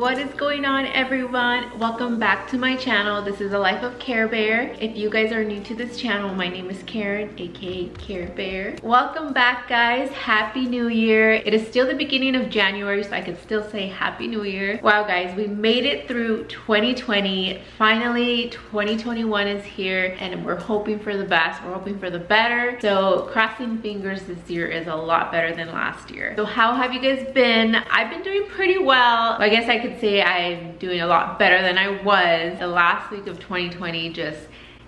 What is going on, everyone? Welcome back to my channel. This is a life of Care Bear. If you guys are new to this channel, my name is Karen, aka Care Bear. Welcome back, guys. Happy New Year. It is still the beginning of January, so I can still say Happy New Year. Wow, guys, we made it through 2020. Finally, 2021 is here, and we're hoping for the best. We're hoping for the better. So crossing fingers, this year is a lot better than last year. So how have you guys been? I've been doing pretty well. I guess I could say I'm doing a lot better than I was. The last week of 2020 just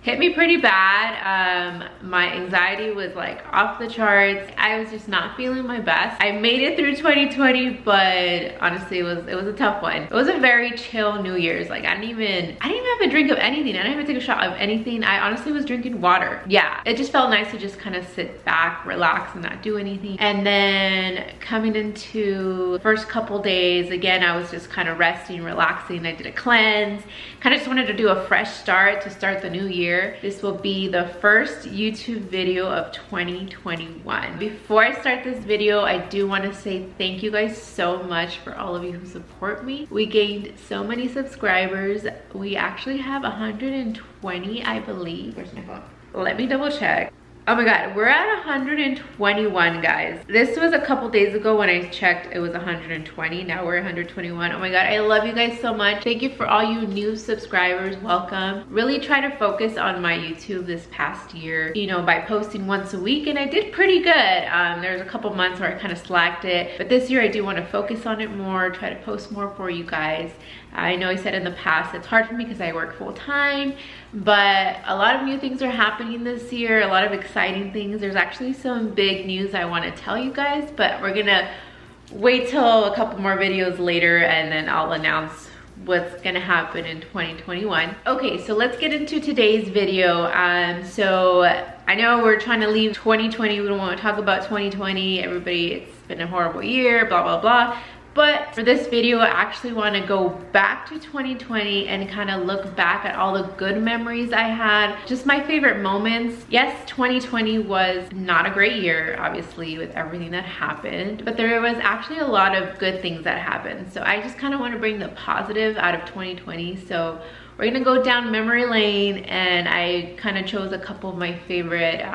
hit me pretty bad. My anxiety was like off the charts. I was just not feeling my best. I made it through 2020, but honestly, it was a tough one. It was a very chill New Year's. Like I didn't even have a drink of anything. I didn't even take a shot of anything. I honestly was drinking water. Yeah, it just felt nice to just kind of sit back, relax, and not do anything. And then coming into the first couple days, again, I was just kind of resting, relaxing. I did a cleanse. Kind of just wanted to do a fresh start to start the new year. This will be the first YouTube video of 2021. Before I start this video, I do want to say thank you guys so much for all of you who support me. We gained so many subscribers. We actually have 120, I believe. Where's my phone? Let me double check. Oh my god, we're at 121, guys. This was a couple days ago when I checked, it was 120. Now we're 121. Oh my god, I love you guys so much. Thank you for all you new subscribers. Welcome. Really try to focus on my YouTube this past year, you know, by posting once a week, and I did pretty good. There's a couple months where I kind of slacked it, but this year I do want to focus on it more, try to post more for you guys. I know I said in the past it's hard for me because I work full time, but a lot of new things are happening this year, a lot of exciting things. There's actually some big news I want to tell you guys, but we're gonna wait till a couple more videos later and then I'll announce what's gonna happen in 2021. Okay, so let's get into today's video. So I know we're trying to leave 2020. We don't want to talk about 2020. Everybody, it's been a horrible year, blah, blah, blah. But for this video, I actually want to go back to 2020 and kind of look back at all the good memories I had, just my favorite moments. Yes, 2020 was not a great year, obviously, with everything that happened, but there was actually a lot of good things that happened. So I just kind of want to bring the positive out of 2020. So we're gonna go down memory lane, and I kind of chose a couple of my favorite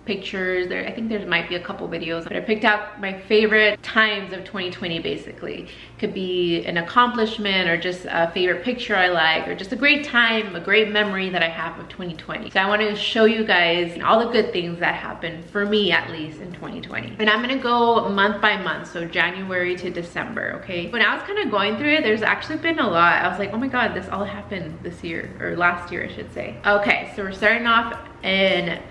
pictures. I think there might be a couple videos, but I picked out my favorite times of 2020, basically. Could be an accomplishment or just a favorite picture I like, or just a great time, a great memory that I have of 2020. So I want to show you guys all the good things that happened, for me at least, in 2020. And I'm gonna go month by month, so January to December, okay? When I was kind of going through it, there's actually been a lot. I was like, oh my god, this all happened this year, or last year I should say. Okay, so we're starting off in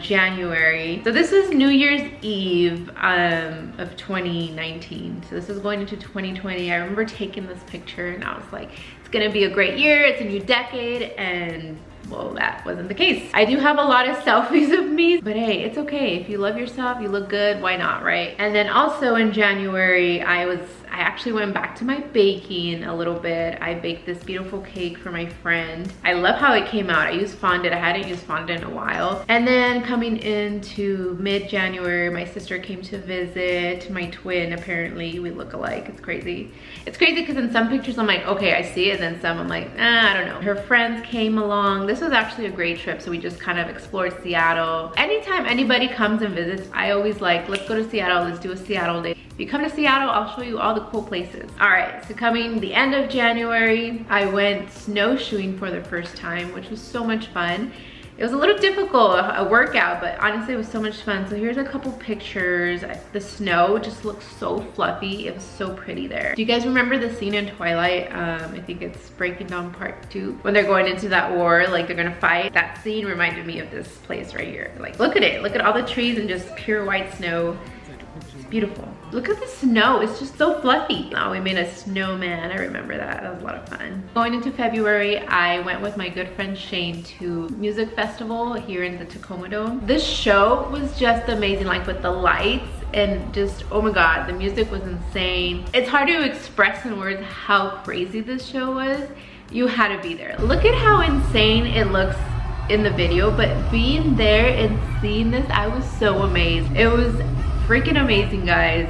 January. So this is New Year's Eve of 2019. So this is going into 2020. I remember taking this picture and I was like, it's gonna be a great year, it's a new decade, and well, that wasn't the case. I do have a lot of selfies of me, but hey, it's okay. If you love yourself, you look good, why not, right? And then also in January, I actually went back to my baking a little bit. I baked this beautiful cake for my friend. I love how it came out. I used fondant. I hadn't used fondant in a while. And then coming into mid-January, my sister came to visit, my twin. Apparently we look alike. It's crazy. It's crazy because in some pictures I'm like, okay, I see it, and then some I'm like, I don't know. Her friends came along. This was actually a great trip, so we just kind of explored Seattle. Anytime anybody comes and visits, I always like, let's go to Seattle, let's do a Seattle day. If you come to Seattle, I'll show you all the cool places. All right, so coming the end of January, I went snowshoeing for the first time, which was so much fun. It was a little difficult, a workout, but honestly it was so much fun. So here's a couple pictures. The snow just looks so fluffy. It was so pretty there. Do you guys remember the scene in Twilight? I think it's Breaking Dawn Part 2, when they're going into that war, like they're gonna fight. That scene reminded me of this place right here. Like, look at it. Look at all the trees and just pure white snow. It's beautiful. Look at the snow, it's just so fluffy. Oh, we made a snowman, I remember that. That was a lot of fun. Going into February, I went with my good friend Shane to music festival here in the Tacoma Dome. This show was just amazing, like with the lights and just, oh my god, the music was insane. It's hard to express in words how crazy this show was. You had to be there. Look at how insane it looks in the video, but being there and seeing this, I was so amazed. It was freaking amazing, guys.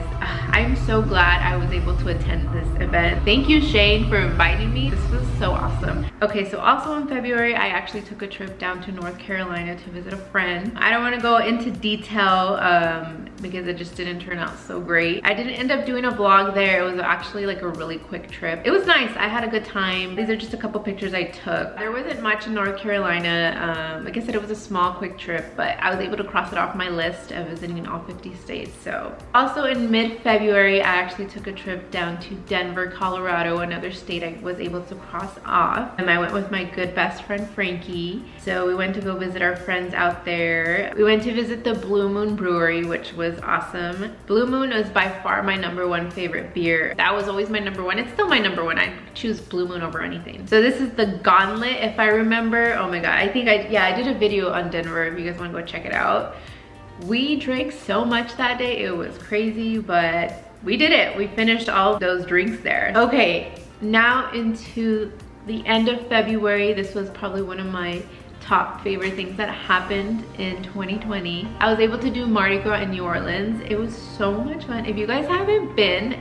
I'm so glad I was able to attend this event. Thank you, Shane, for inviting me. This was so awesome. Okay, so also in February, I actually took a trip down to North Carolina to visit a friend. I don't want to go into detail because it just didn't turn out so great. I didn't end up doing a vlog there. It was actually like a really quick trip. It was nice. I had a good time. These are just a couple pictures I took. There wasn't much in North Carolina. Like I said, it was a small quick trip, but I was able to cross it off my list of visiting all 50 states. So also in mid-February, I actually took a trip down to Denver, Colorado, another state I was able to cross off. And I went with my good best friend Frankie. So we went to go visit our friends out there. We went to visit the Blue Moon Brewery, which was awesome. Blue Moon was by far my #1 favorite beer. That was always my #1. It's still my #1. I choose Blue Moon over anything. So this is the Gauntlet, if I remember. Oh my god, I think I did a video on Denver if you guys want to go check it out. We drank so much that day, it was crazy, but we did it. We finished all of those drinks there. Okay, now into the end of February. This was probably one of my top favorite things that happened in 2020. I was able to do Mardi Gras in New Orleans. It was so much fun. If you guys haven't been,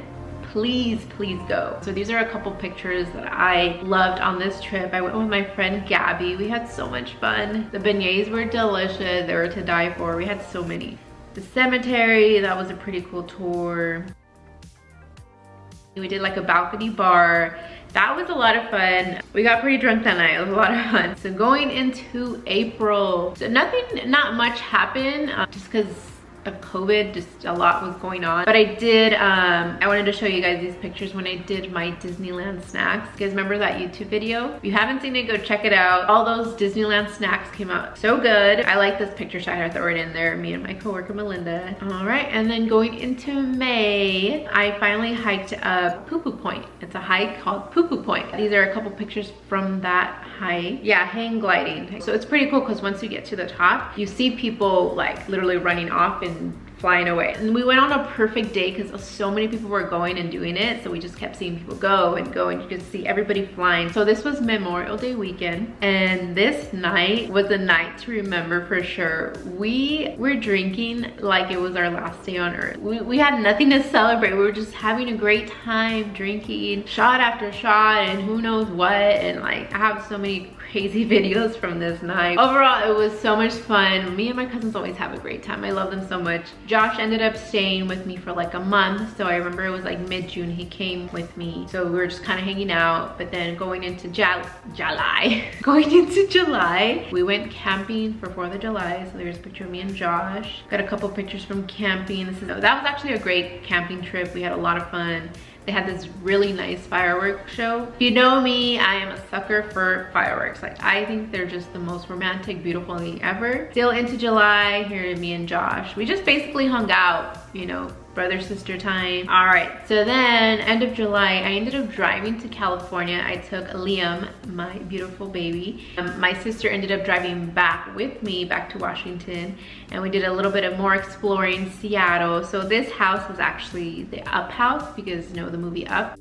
please go. So these are a couple pictures that I loved on this trip. I went with my friend Gabby. We had so much fun. The beignets were delicious. They were to die for. We had so many. The cemetery, that was a pretty cool tour. We did like a balcony bar. That was a lot of fun. We got pretty drunk that night. It was a lot of fun. So going into April, so not much happened just because of COVID, just a lot was going on. But I did, I wanted to show you guys these pictures when I did my Disneyland snacks. You guys remember that YouTube video? If you haven't seen it, go check it out. All those Disneyland snacks came out so good. I like this picture, so I had to throw it in there, me and my coworker Melinda. All right, and then going into May, I finally hiked up Poo Poo Point. It's a hike called Poo Poo Point. These are a couple pictures from that hike. Yeah, hang gliding. So it's pretty cool because once you get to the top, you see people like literally running off and flying away. And we went on a perfect day because so many people were going and doing it, so we just kept seeing people go and go, and you could see everybody flying. So this was Memorial Day weekend, and this night was a night to remember for sure. We were drinking like it was our last day on earth. We had nothing to celebrate. We were just having a great time drinking shot after shot and who knows what, and like I have so many crazy videos from this night. Overall, it was so much fun. Me and my cousins always have a great time. I love them so much. Josh ended up staying with me for like a month, so I remember it was like mid-June he came with me, so we were just kind of hanging out. But then going into July we went camping for 4th of July. So there's a picture of me and Josh. Got a couple pictures from camping. That was actually a great camping trip. We had a lot of fun. They had this really nice fireworks show. If you know me, I am a sucker for fireworks. Like, I think they're just the most romantic, beautiful thing ever. Still into July, here me and Josh. We just basically hung out, you know, brother sister time. All right, so then end of July, I ended up driving to California. I took Liam, my beautiful baby. My sister ended up driving back with me back to Washington, and we did a little bit of more exploring Seattle. So this house was actually the Up house, because you know the movie Up.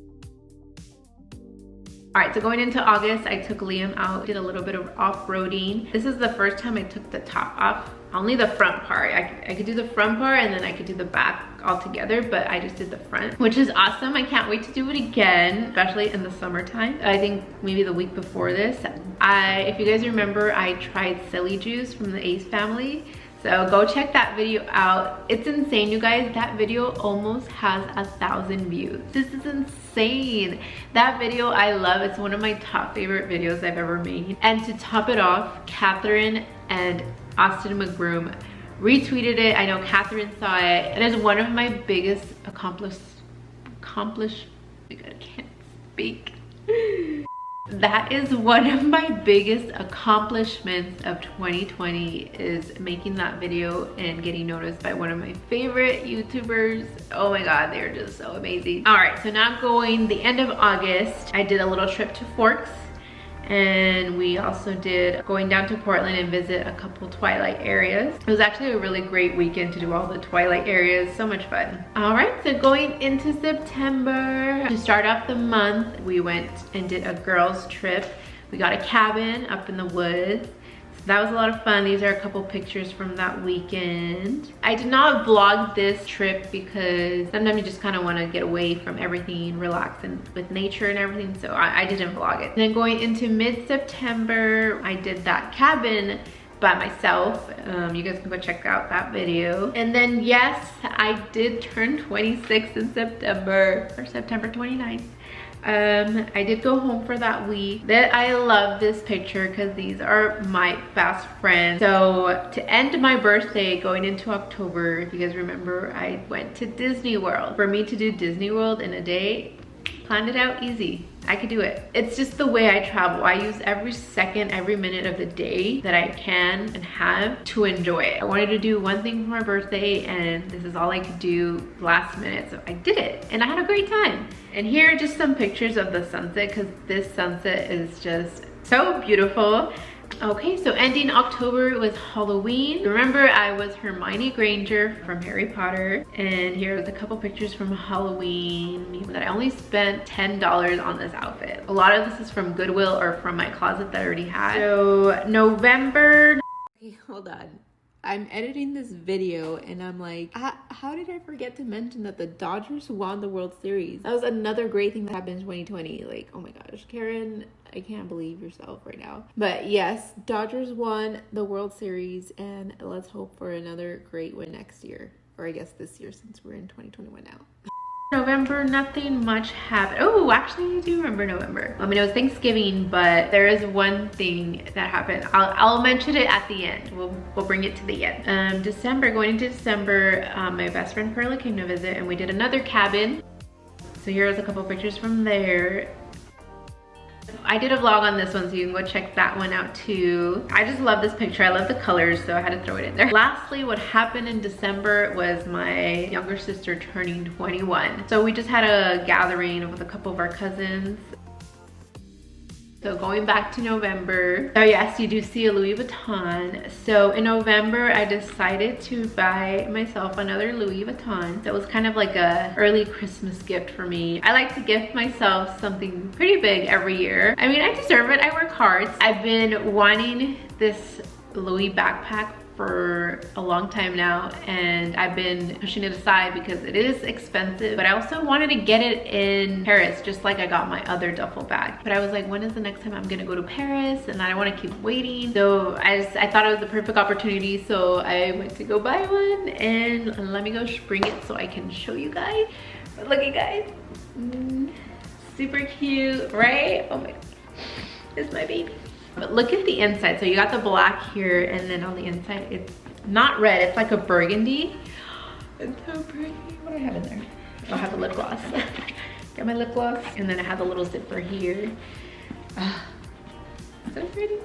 All right, so going into August, I took Liam out, did a little bit of off-roading. This is the first time I took the top off. Only the front part. I could do the front part and then I could do the back all together, but I just did the front, which is awesome. I can't wait to do it again, especially in the summertime. I think maybe the week before this, if you guys remember, I tried Silly Juice from the Ace family. So go check that video out. It's insane, you guys. That video almost has 1,000 views. This is insane. That video I love. It's one of my top favorite videos I've ever made. And to top it off, Catherine and Austin McBroom retweeted it. I know Catherine saw it. It is one of my biggest I can't speak. That is one of my biggest accomplishments of 2020, is making that video and getting noticed by one of my favorite YouTubers. Oh my god, they're just so amazing. All right, so now going the end of August, I did a little trip to Forks, and we also did going down to Portland and visit a couple Twilight areas. It was actually a really great weekend to do all the Twilight areas. So much fun. All right, so going into September, to start off the month, we went and did a girls trip. We got a cabin up in the woods. that was a lot of fun. These are a couple pictures from that weekend. I did not vlog this trip because sometimes you just kind of want to get away from everything, relax and with nature and everything, so I didn't vlog it. And then going into mid-September, I did that cabin by myself. You guys can go check out that video. And then yes, I did turn 26 in September, or September 29th. I did go home for that week. I love this picture because these are my best friends. So to end my birthday going into October, if you guys remember, I went to Disney World. For me to do Disney World in a day, planned it out easy. I could do it. It's just the way I travel. I use every second, every minute of the day that I can and have to enjoy it. I wanted to do one thing for my birthday and this is all I could do last minute. So I did it and I had a great time. And here are just some pictures of the sunset because this sunset is just so beautiful. Okay, so ending October was Halloween. Remember, I was Hermione Granger from Harry Potter. And here's a couple pictures from Halloween that I only spent $10 on this outfit. A lot of this is from Goodwill or from my closet that I already had. So November, okay, hold on. I'm editing this video and I'm like, how did I forget to mention that the Dodgers won the World Series? That was another great thing that happened in 2020. Like, oh my gosh, Karen, I can't believe yourself right now. But yes, Dodgers won the World Series and let's hope for another great win next year. Or I guess this year since we're in 2021 now. November, nothing much happened. Oh, actually I do remember November. I mean, it was Thanksgiving, but there is one thing that happened. I'll mention it at the end. We'll bring it to the end. December, going into December, my best friend Perla came to visit and we did another cabin. So here's a couple pictures from there. I did a vlog on this one, so you can go check that one out too. I just love this picture. I love the colors, so I had to throw it in there. Lastly, what happened in December was my younger sister turning 21. So we just had a gathering with a couple of our cousins. So going back to November, oh yes, you do see a Louis Vuitton. So in November, I decided to buy myself another Louis Vuitton. So it was kind of like a early Christmas gift for me. I like to gift myself something pretty big every year. I mean, I deserve it, I work hard. I've been wanting this Louis backpack for a long time now and I've been pushing it aside because it is expensive, but I also wanted to get it in Paris just like I got my other duffel bag. But I was like, when is the next time I'm gonna go to Paris? And I don't want to keep waiting. So I thought it was the perfect opportunity, so I went to go buy one and let me go bring it so I can show you guys. But look at guys, super cute, right? Oh my god, it's my baby. But look at the inside. So you got the black here and then on the inside it's not red, it's like a burgundy. It's so pretty. What do I have in there? Oh, I have a lip gloss. Got my lip gloss and then I have a little zipper here. So pretty.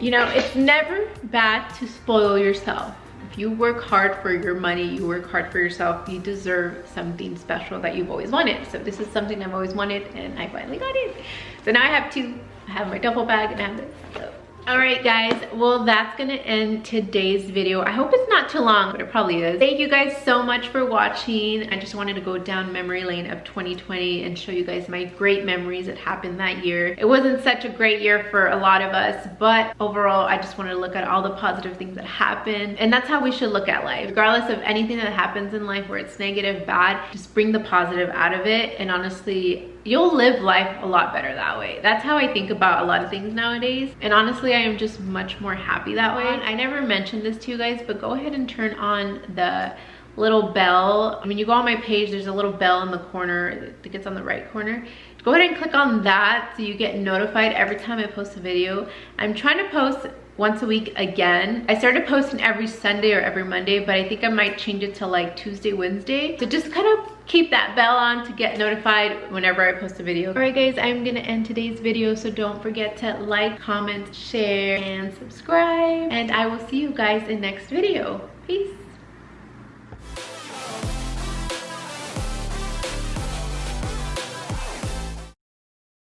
You know, it's never bad to spoil yourself. If you work hard for your money, you work hard for yourself, you deserve something special that you've always wanted. So this is something I've always wanted and I finally got it. So now I have two. I have my duffel bag and I have this. So. All right guys, well that's gonna end today's video. I hope it's not too long, but it probably is. Thank you guys so much for watching. I just wanted to go down memory lane of 2020 and show you guys my great memories that happened that year. It wasn't such a great year for a lot of us, but overall I just wanted to look at all the positive things that happened, and that's how we should look at life. Regardless of anything that happens in life where it's negative, bad, just bring the positive out of it, and honestly you'll live life a lot better that way. That's how I think about a lot of things nowadays, and honestly I am just much more happy that way. I never mentioned this to you guys, but go ahead and turn on the little bell. I mean, you go on my page, there's a little bell in the corner, I think it's on the right corner. Go ahead and click on that so you get notified every time I post a video. I'm trying to post once a week again. I started posting every Sunday or every Monday, but I think I might change it to like Tuesday, Wednesday. So just kind of keep that bell on to get notified whenever I post a video. All right guys, I'm gonna end today's video, so don't forget to like, comment, share, and subscribe. And I will see you guys in next video. Peace.